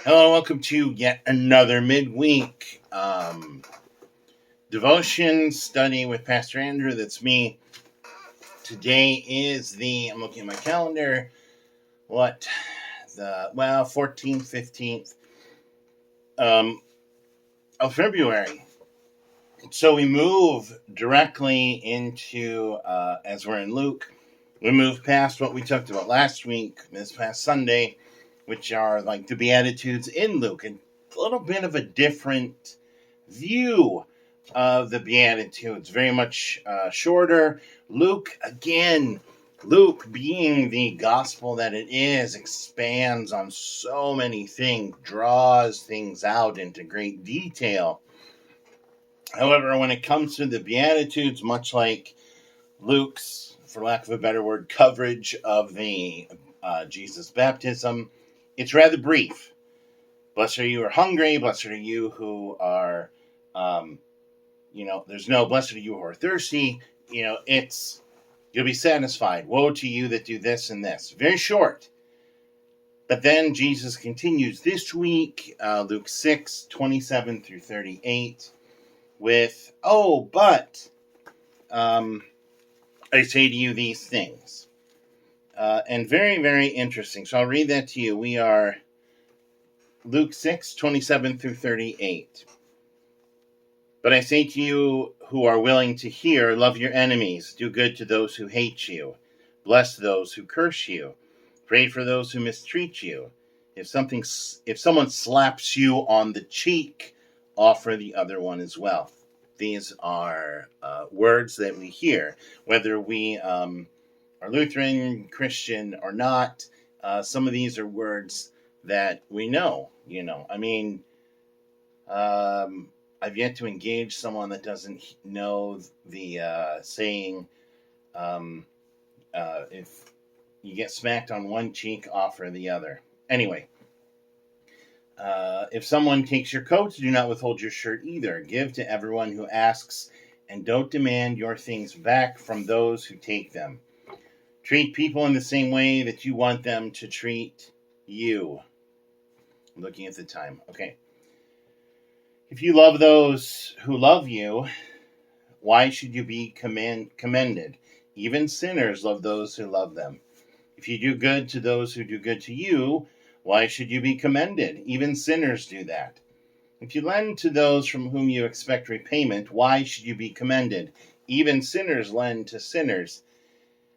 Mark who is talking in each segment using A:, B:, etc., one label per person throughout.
A: Hello, welcome to yet another midweek devotion study with Pastor Andrew. That's me. Today is I'm looking at my calendar, 14th, 15th of February. So we move directly into, as we're in Luke, we move past what we talked about last week, this past Sunday, which are like the Beatitudes in Luke, and a little bit of a different view of the Beatitudes, very much shorter. Luke being the gospel that it is, expands on so many things, draws things out into great detail. However, when it comes to the Beatitudes, much like Luke's, for lack of a better word, coverage of the Jesus baptism, it's rather brief. Blessed are you who are hungry, blessed are you who are, there's no blessed are you who are thirsty. It's you'll be satisfied. Woe to you that do this and this. Very short. But then Jesus continues this week, Luke 6, 27 through 38, with, but I say to you these things. And very, very interesting. So I'll read that to you. We are Luke 6, 27 through 38. But I say to you who are willing to hear, love your enemies, do good to those who hate you, bless those who curse you, pray for those who mistreat you. If someone slaps you on the cheek, offer the other one as well. These are words that we hear, whether we are Lutheran, Christian, or not. Some of these are words that we know. I've yet to engage someone that doesn't know the saying, if you get smacked on one cheek, offer the other. Anyway, if someone takes your coat, do not withhold your shirt either. Give to everyone who asks, and don't demand your things back from those who take them. Treat people in the same way that you want them to treat you. I'm looking at the time. Okay. If you love those who love you, why should you be commended? Even sinners love those who love them. If you do good to those who do good to you, why should you be commended? Even sinners do that. If you lend to those from whom you expect repayment, why should you be commended? Even sinners lend to sinners,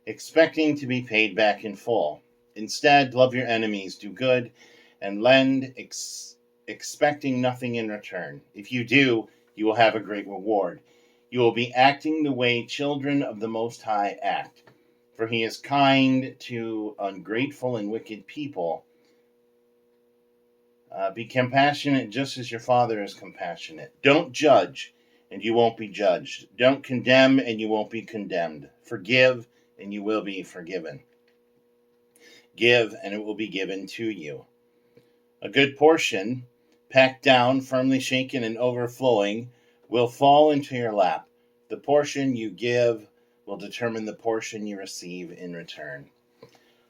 A: expecting to be paid back in full. Instead, love your enemies, do good, and lend, expecting nothing in return. If you do, you will have a great reward. You will be acting the way children of the Most High act, for he is kind to ungrateful and wicked people. Be compassionate just as your Father is compassionate. Don't judge, and you won't be judged. Don't condemn, and you won't be condemned. Forgive, and you will be forgiven. Give, and it will be given to you. A good portion, packed down, firmly shaken, and overflowing, will fall into your lap. The portion you give will determine the portion you receive in return.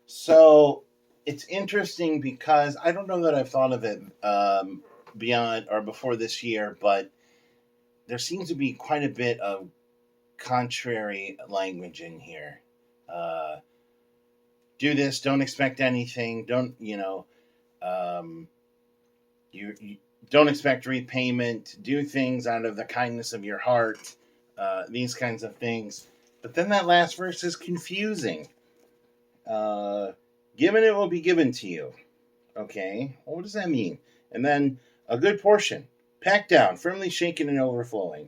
A: So it's interesting because I don't know that I've thought of it beyond or before this year, but there seems to be quite a bit of contrary language in here. Do this, don't expect anything, don't, you don't expect repayment, do things out of the kindness of your heart, these kinds of things. But then that last verse is confusing. Given it will be given to you. Okay, well, what does that mean? And then a good portion, packed down, firmly shaken and overflowing.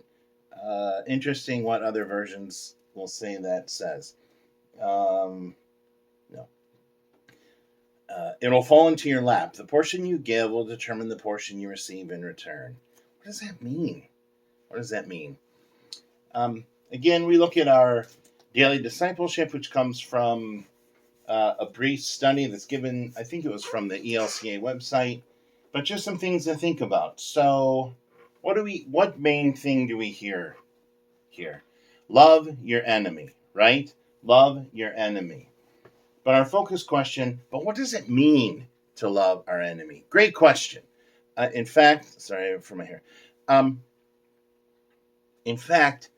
A: Interesting what other versions will say that says. No. It'll fall into your lap. The portion you give will determine the portion you receive in return. What does that mean? What does that mean? Again, we look at our daily discipleship, which comes from a brief study that's given, I think it was from the ELCA website, but just some things to think about. So, what main thing do we hear here? Love your enemy, right? Love your enemy. But our focus question, but what does it mean to love our enemy? Great question. In fact, sorry for my hair. Um, in fact,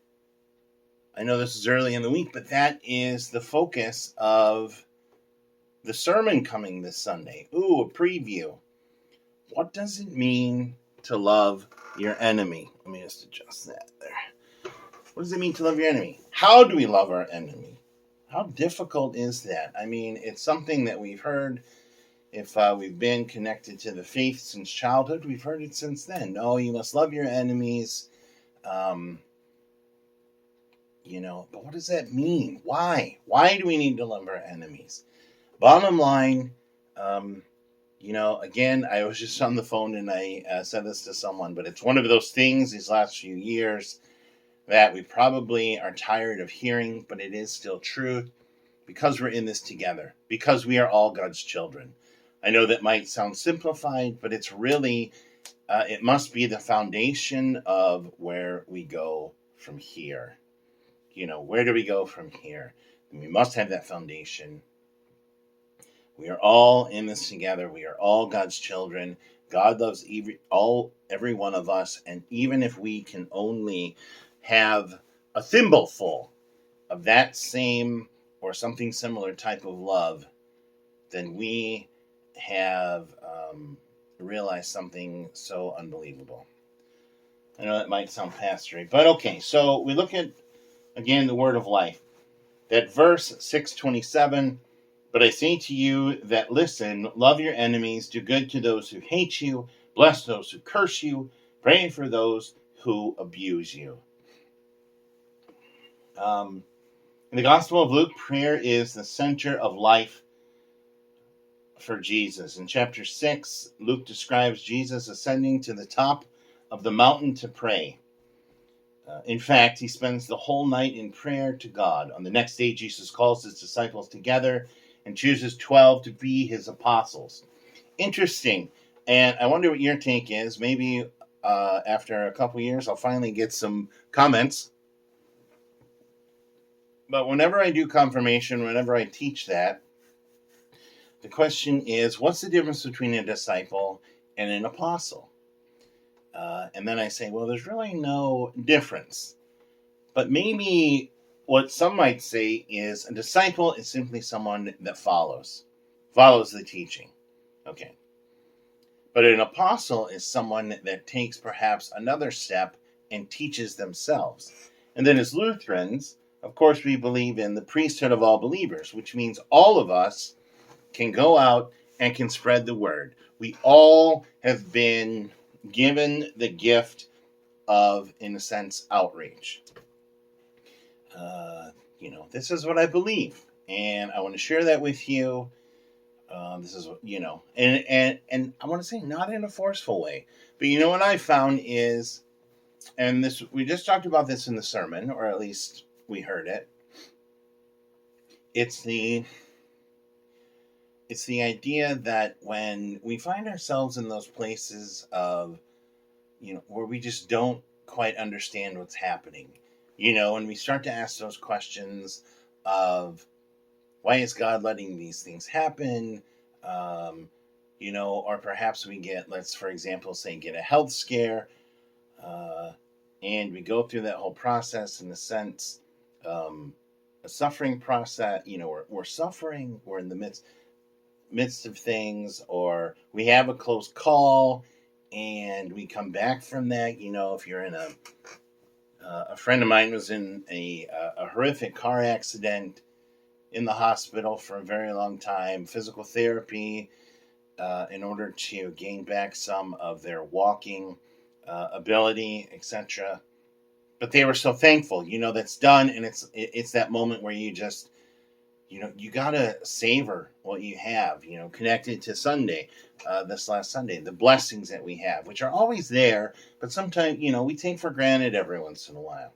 A: I know this is early in the week, but that is the focus of the sermon coming this Sunday. Ooh, a preview. What does it mean to love your enemy? Let me just adjust that there. What does it mean to love your enemy? How do we love our enemy? How difficult is that? I mean, it's something that we've heard. If we've been connected to the faith since childhood, we've heard it since then. No, you must love your enemies. Um, but what does that mean? Why? Why do we need to love our enemies? Bottom line, again, I was just on the phone and I said this to someone, but it's one of those things these last few years that we probably are tired of hearing, but it is still true because we're in this together, because we are all God's children. I know that might sound simplified, but it's really, it must be the foundation of where we go from here. Where do we go from here? And we must have that foundation. We are all in this together. We are all God's children. God loves every one of us. And even if we can only have a thimbleful of that same or something similar type of love, then we have realized something so unbelievable. I know that might sound pastory, but okay. So we look at, again, the word of life. That verse 627, but I say to you that listen, love your enemies, do good to those who hate you, bless those who curse you, pray for those who abuse you. In the Gospel of Luke, prayer is the center of life for Jesus. In chapter 6, Luke describes Jesus ascending to the top of the mountain to pray. In fact, he spends the whole night in prayer to God. On the next day, Jesus calls his disciples together and chooses 12 to be his apostles. Interesting. And I wonder what your take is. Maybe after a couple years, I'll finally get some comments. But whenever I do confirmation, whenever I teach that, the question is, what's the difference between a disciple and an apostle? And then I say, well, there's really no difference. But maybe what some might say is a disciple is simply someone that follows the teaching. Okay. But an apostle is someone that takes perhaps another step and teaches themselves. And then as Lutherans, of course, we believe in the priesthood of all believers, which means all of us can go out and can spread the word. We all have been given the gift of, in a sense, outreach. This is what I believe, and I want to share that with you. This is and I want to say not in a forceful way, but what I found is, and this we just talked about this in the sermon, or at least we heard it. It's the idea that when we find ourselves in those places of, where we just don't quite understand what's happening, and we start to ask those questions of, why is God letting these things happen? Or perhaps we get, let's, for example, say, get a health scare, and we go through that whole process in a sense, a suffering process, we're suffering, we're in the midst of things, or we have a close call and we come back from that. If you're in a friend of mine was in a horrific car accident, in the hospital for a very long time, physical therapy, in order to gain back some of their walking ability, etc. But they were so thankful, that's done, and it's that moment where you just, you gotta savor what you have, connected to Sunday, this last Sunday, the blessings that we have, which are always there, but sometimes, we take for granted every once in a while.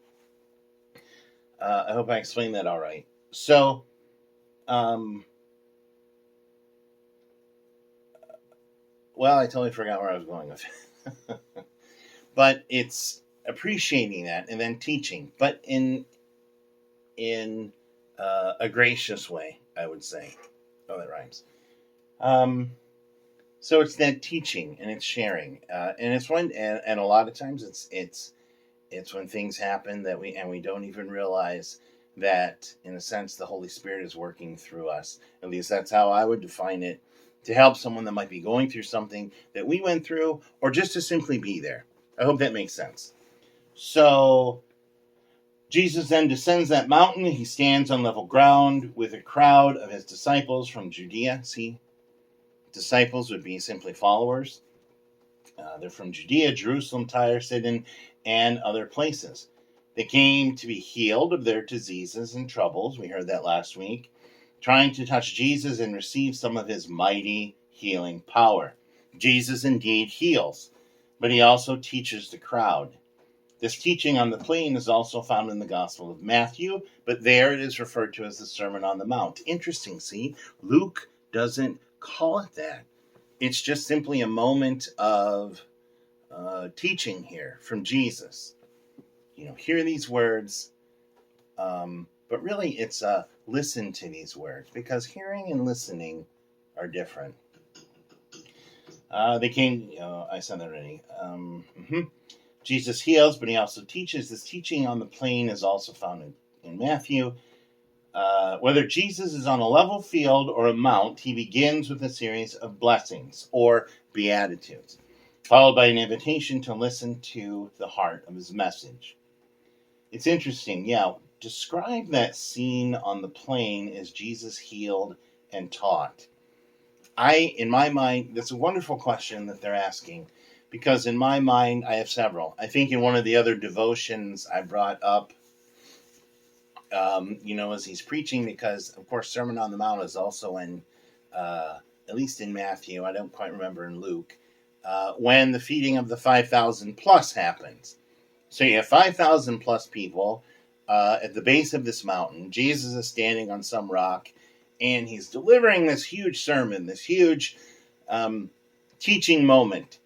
A: I hope I explained that all right. So, well, I totally forgot where I was going with it. But it's appreciating that and then teaching, but in a gracious way, I would say. Oh, that rhymes. So it's that teaching and it's sharing, and it's when and a lot of times it's when things happen that we don't even realize that, in a sense, the Holy Spirit is working through us. At least that's how I would define it, to help someone that might be going through something that we went through, or just to simply be there. I hope that makes sense. So Jesus then descends that mountain. He stands on level ground with a crowd of his disciples from Judea. See, disciples would be simply followers. They're from Judea, Jerusalem, Tyre, Sidon, and other places. They came to be healed of their diseases and troubles. We heard that last week. Trying to touch Jesus and receive some of his mighty healing power. Jesus indeed heals, but he also teaches the crowd. This teaching on the plain is also found in the Gospel of Matthew, but there it is referred to as the Sermon on the Mount. Interesting, see? Luke doesn't call it that. It's just simply a moment of teaching here from Jesus. Hear these words, but really it's listen to these words, because hearing and listening are different. They came, I said that already. Jesus heals, but he also teaches. This teaching on the plain is also found in Matthew. Whether Jesus is on a level field or a mount, he begins with a series of blessings or beatitudes, followed by an invitation to listen to the heart of his message. It's interesting, describe that scene on the plain as Jesus healed and taught. In my mind, that's a wonderful question that they're asking, because in my mind, I have several. I think in one of the other devotions I brought up, as he's preaching, because, of course, Sermon on the Mount is also in, at least in Matthew, I don't quite remember in Luke, when the feeding of the 5,000 plus happens. So you have 5,000 plus people at the base of this mountain. Jesus is standing on some rock, and he's delivering this huge sermon, this huge teaching moment.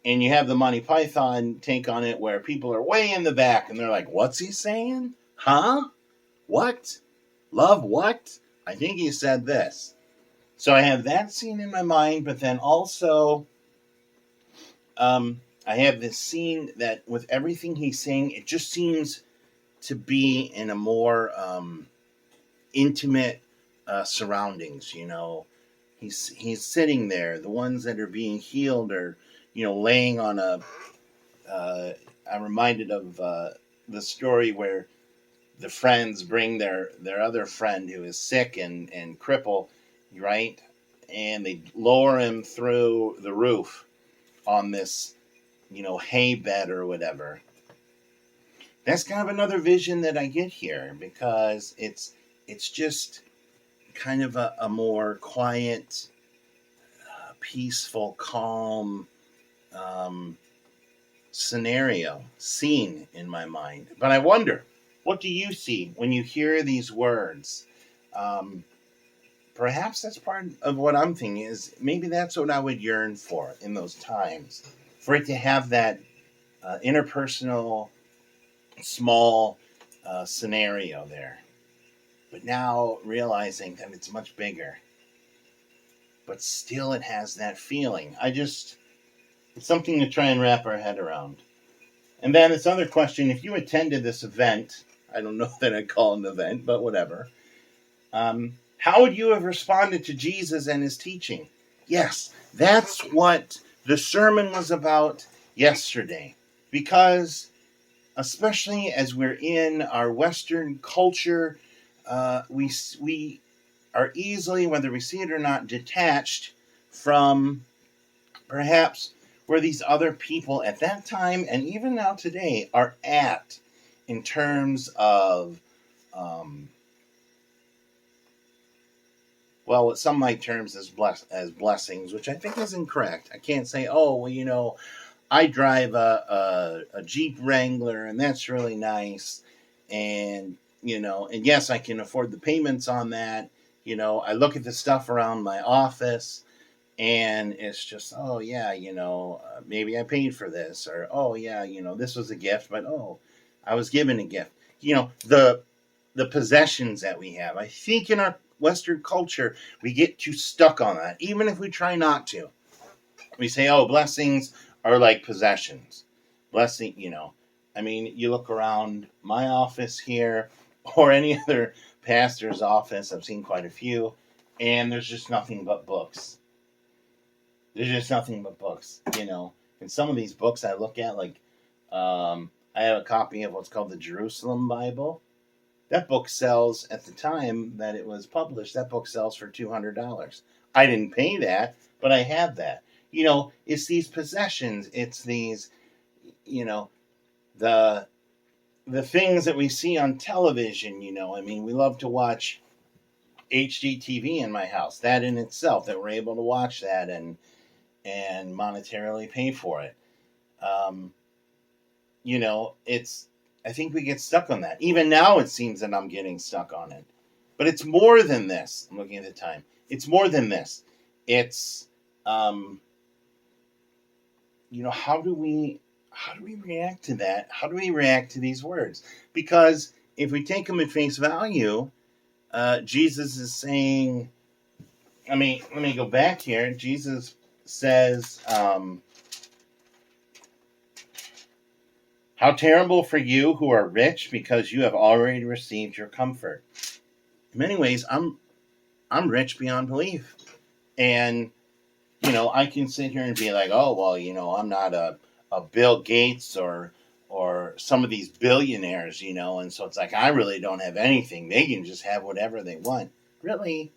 A: And you have the Monty Python take on it, where people are way in the back, and they're like, what's he saying? Huh? What? Love what? I think he said this. So I have that scene in my mind, but then also I have this scene that with everything he's saying, it just seems to be in a more intimate surroundings. He's sitting there. The ones that are being healed are, laying on a. I'm reminded of the story where the friends bring their other friend who is sick and cripple, right? And they lower him through the roof on this, hay bed or whatever. That's kind of another vision that I get here, because it's just kind of a more quiet, peaceful, calm scene in my mind. But I wonder, what do you see when you hear these words? Perhaps that's part of what I'm thinking, is maybe that's what I would yearn for in those times, for it to have that interpersonal, small scenario there. But now realizing that it's much bigger, but still it has that feeling. It's something to try and wrap our head around. And then this other question, if you attended this event, I don't know that I'd call it an event, but whatever, how would you have responded to Jesus and his teaching? Yes, that's what the sermon was about yesterday. Because, especially as we're in our Western culture, we are easily, whether we see it or not, detached from perhaps where these other people at that time and even now today are at, in terms of what some might term as blessings, which I think is incorrect. I can't say, I drive a Jeep Wrangler and that's really nice, and and yes, I can afford the payments on that. I look at the stuff around my office, and it's just, maybe I paid for this, or this was a gift, but I was given a gift. The possessions that we have. I think in our Western culture, we get too stuck on that, even if we try not to. We say, oh, blessings are like possessions. Blessing, I mean, you look around my office here or any other pastor's office, I've seen quite a few, and there's just nothing but books. There's just nothing but books. And some of these books I look at, like, I have a copy of what's called the Jerusalem Bible. That book sells, at the time that it was published, that book sells for $200. I didn't pay that, but I have that. It's these possessions. It's these, the the things that we see on television. I mean, we love to watch HGTV in my house. That in itself, that we're able to watch that and monetarily pay for it. Um, it's. I think we get stuck on that. Even now, it seems that I'm getting stuck on it. But it's more than this. I'm looking at the time. It's more than this. It's, um, how do we react to that? How do we react to these words? Because if we take them at face value, Jesus is saying. I mean, let me go back here. Jesus says, "How terrible for you who are rich, because you have already received your comfort." In many ways, I'm rich beyond belief, and I can sit here and be like, oh well, I'm not a Bill Gates or some of these billionaires, and so it's like I really don't have anything. They can just have whatever they want. Really,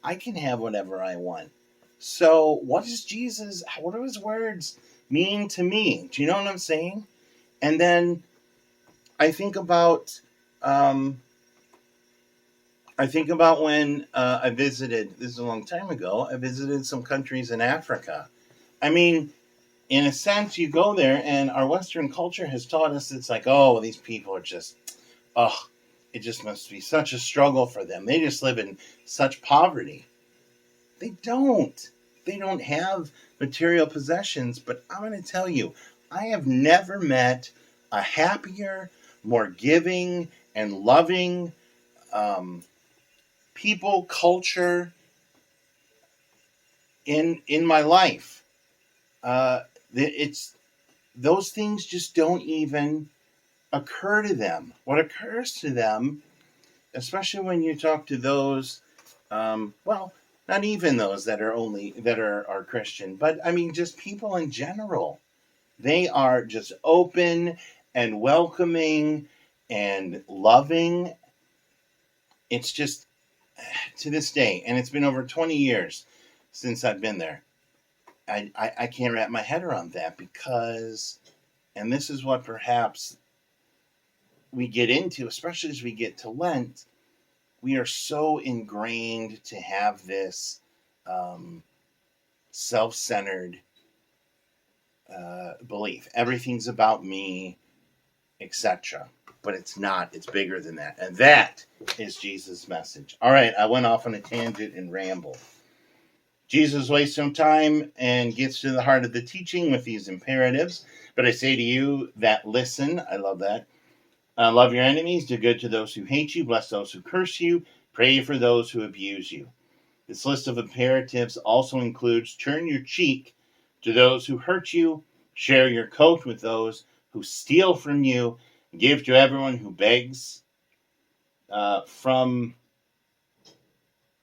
A: I can have whatever I want. So what does Jesus? What do his words mean to me? Do you know what I'm saying? And then I think about. I think about when I visited, this is a long time ago, I visited some countries in Africa. I mean, in a sense, you go there, and our Western culture has taught us it's like, oh, these people are just, oh, it just must be such a struggle for them. They just live in such poverty. They don't. They don't have material possessions, but I'm going to tell you, I have never met a happier, more giving, and loving um, people, culture in my life. Uh, it's those things just don't even occur to them. What occurs to them, especially when you talk to those, well, not even those that are Christian, but I mean just people in general. They are just open and welcoming and loving. It's just to this day, and it's been over 20 years since I've been there. I can't wrap my head around that because, and this is what perhaps we get into, especially as we get to Lent, we are so ingrained to have this um, self centered belief. Everything's about me, etc. But it's not, it's bigger than that. And that is Jesus' message. All right, I went off on a tangent and rambled. Jesus wastes some time and gets to the heart of the teaching with these imperatives. But I say to you that listen, I love that. Love your enemies, do good to those who hate you, bless those who curse you, pray for those who abuse you. This list of imperatives also includes turn your cheek to those who hurt you, share your coat with those who steal from you, give to everyone who begs from,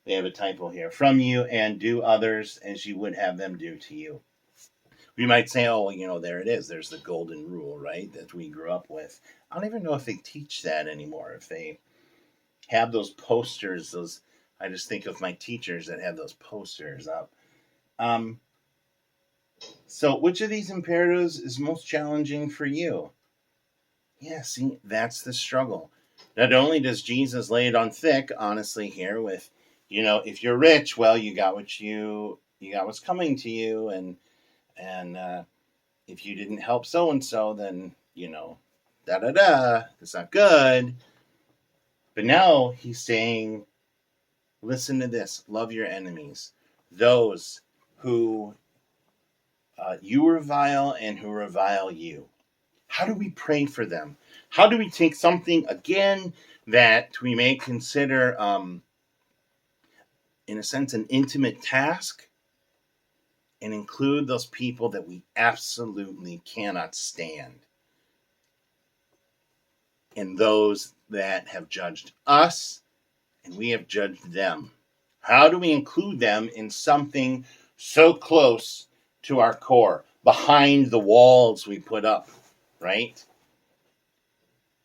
A: they have a typo here, from you, and do others as you would have them do to you. We might say, oh, there it is. There's the golden rule, right, that we grew up with. I don't even know if they teach that anymore. If they have those posters, I just think of my teachers that have those posters up. Um, so, which of these imperatives is most challenging for you? Yeah, see, that's the struggle. Not only does Jesus lay it on thick, honestly, here with, if you're rich, well, you got what's coming to you, and if you didn't help so and so, then da da da, it's not good. But now he's saying, listen to this: love your enemies, those who you revile and who revile you. How do we pray for them? How do we take something again that we may consider, in a sense, an intimate task, and include those people that we absolutely cannot stand, and those that have judged us and we have judged them. How do we include them in something so close to our core, behind the walls we put up, right?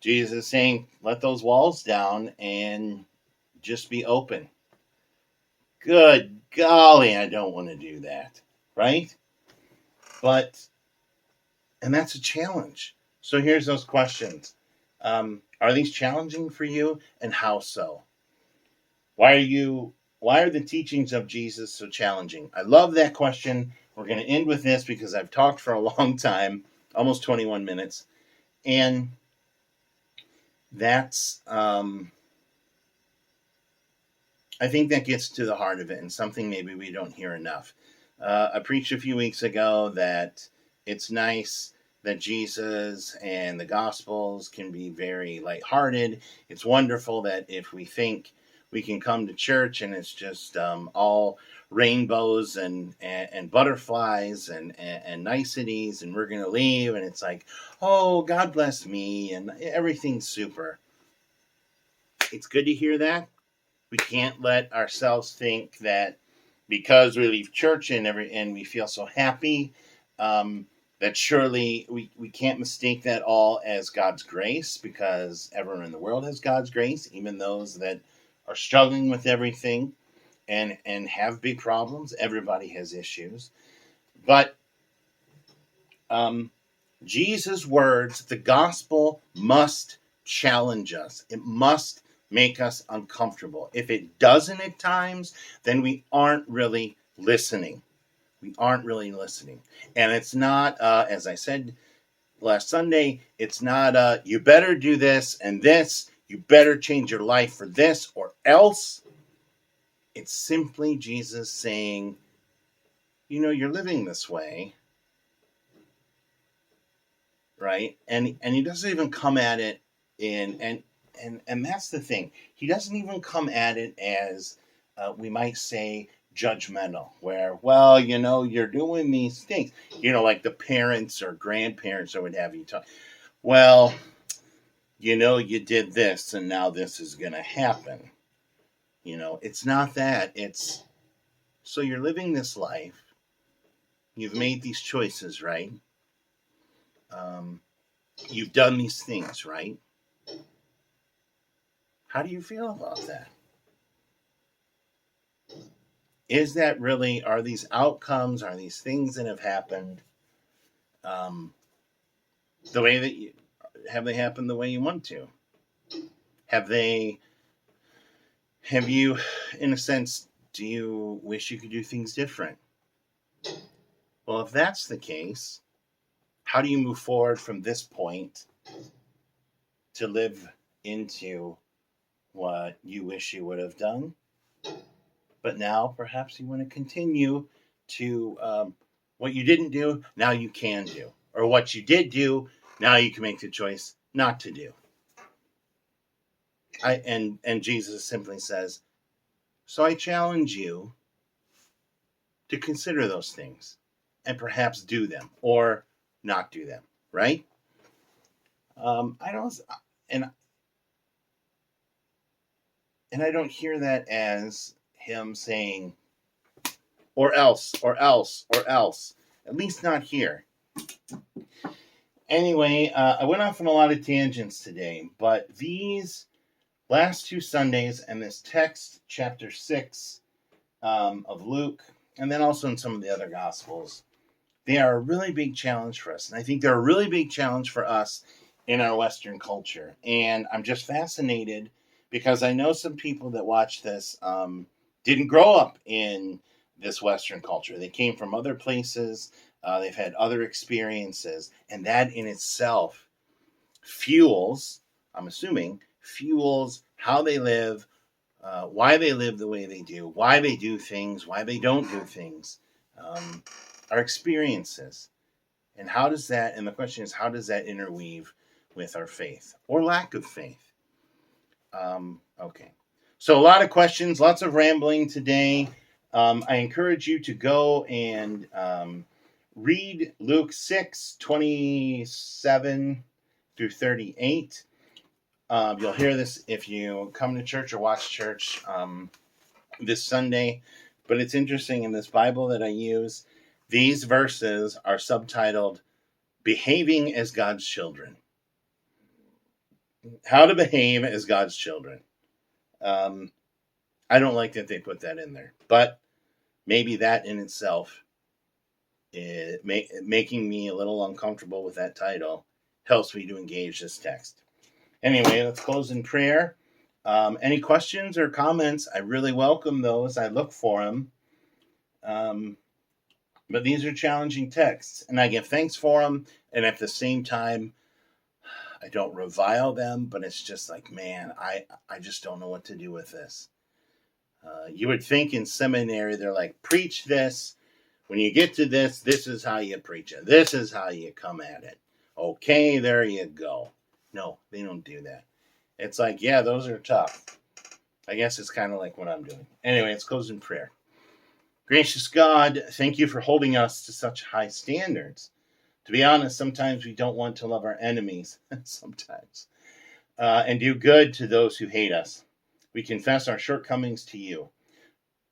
A: Jesus is saying, let those walls down and just be open. Good golly, I don't want to do that, right? But, and that's a challenge. So here's those questions. Are these challenging for you, and how so? Why are the teachings of Jesus so challenging? I love that question. We're going to end with this because I've talked for a long time, almost 21 minutes. And that's, I think that gets to the heart of it, and something maybe we don't hear enough. I preached a few weeks ago that it's nice that Jesus and the Gospels can be very lighthearted. It's wonderful that if we think we can come to church and it's just all rainbows and butterflies and niceties, and we're going to leave and it's like, oh, God bless me and everything's super. It's good to hear that. We can't let ourselves think that because we leave church and we feel so happy, that surely we can't mistake that all as God's grace, because everyone in the world has God's grace, even those that are struggling with everything and have big problems. Everybody has issues. But Jesus' words, the gospel must challenge us. It must make us uncomfortable. If it doesn't at times, then we aren't really listening. We aren't really listening. And it's not, as I said last Sunday, it's not, you better do this and this, you better change your life for this or else. It's simply Jesus saying, you're living this way, right? And he doesn't even come at it and that's the thing. He doesn't even come at it as we might say judgmental, where, well, you're doing these things, like the parents or grandparents or what have you talk. Well, you did this and now this is going to happen. It's not that. It's, so you're living this life. You've made these choices, right? You've done these things, right? How do you feel about that? Is that really, are these outcomes, are these things that have happened the way that have they happened the way you want to? Have you, in a sense, do you wish you could do things different? Well, if that's the case, how do you move forward from this point to live into what you wish you would have done? But now perhaps you want to continue to what you didn't do, now you can do. Or what you did do, now you can make the choice not to do. And Jesus simply says, so I challenge you to consider those things and perhaps do them or not do them, right? I don't, and I don't hear that as him saying, or else, or else, or else. At least not here. Anyway, I went off on a lot of tangents today, but these last two Sundays and this text, chapter 6 of Luke, and then also in some of the other Gospels, they are a really big challenge for us. And I think they're a really big challenge for us in our Western culture. And I'm just fascinated because I know some people that watch this didn't grow up in this Western culture. They came from other places. They've had other experiences. And that in itself fuels, I'm assuming, fuels how they live, why they live the way they do, why they do things, why they don't do things, our experiences. And how does that, and the question is, how does that interweave with our faith or lack of faith? Okay. So a lot of questions, lots of rambling today. I encourage you to go and read Luke 6:27 through 38. You'll hear this if you come to church or watch church this Sunday. But it's interesting, in this Bible that I use, these verses are subtitled Behaving as God's Children. How to behave as God's children. I don't like that they put that in there, but maybe that in itself, making me a little uncomfortable with that title, helps me to engage this text. Anyway, let's close in prayer. Any questions or comments? I really welcome those. I look for them. But these are challenging texts, and I give thanks for them. And at the same time, I don't revile them, but it's just like, man, I just don't know what to do with this. You would think in seminary, they're like, preach this. When you get to this, this is how you preach it. This is how you come at it. Okay, there you go. No, they don't do that. It's like, yeah, those are tough. I guess it's kind of like what I'm doing. Anyway, let's close in prayer. Gracious God, thank you for holding us to such high standards. To be honest, sometimes we don't want to love our enemies, sometimes, and do good to those who hate us. We confess our shortcomings to you.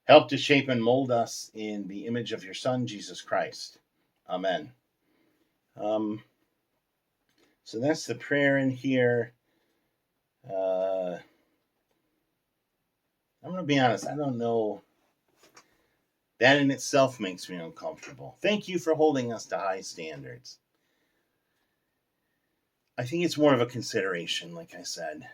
A: Help to shape and mold us in the image of your Son, Jesus Christ. Amen. So that's the prayer in here. I'm going to be honest, I don't know. That in itself makes me uncomfortable. Thank you for holding us to high standards. I think it's more of a consideration, like I said.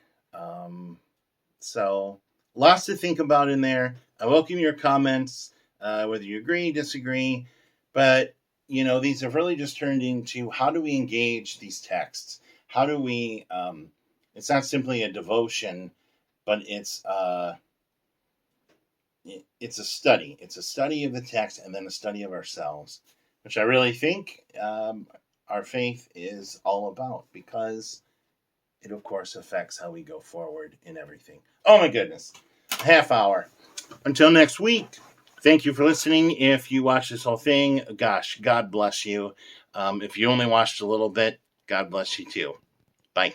A: So, lots to think about in there. I welcome your comments, whether you agree, disagree. But, these have really just turned into, how do we engage these texts? How do we, it's not simply a devotion, but it's a study. It's a study of the text and then a study of ourselves, which I really think our faith is all about, because it, of course, affects how we go forward in everything. Oh, my goodness. Half hour. Until next week, thank you for listening. If you watch this whole thing, gosh, God bless you. If you only watched a little bit, God bless you too. Bye.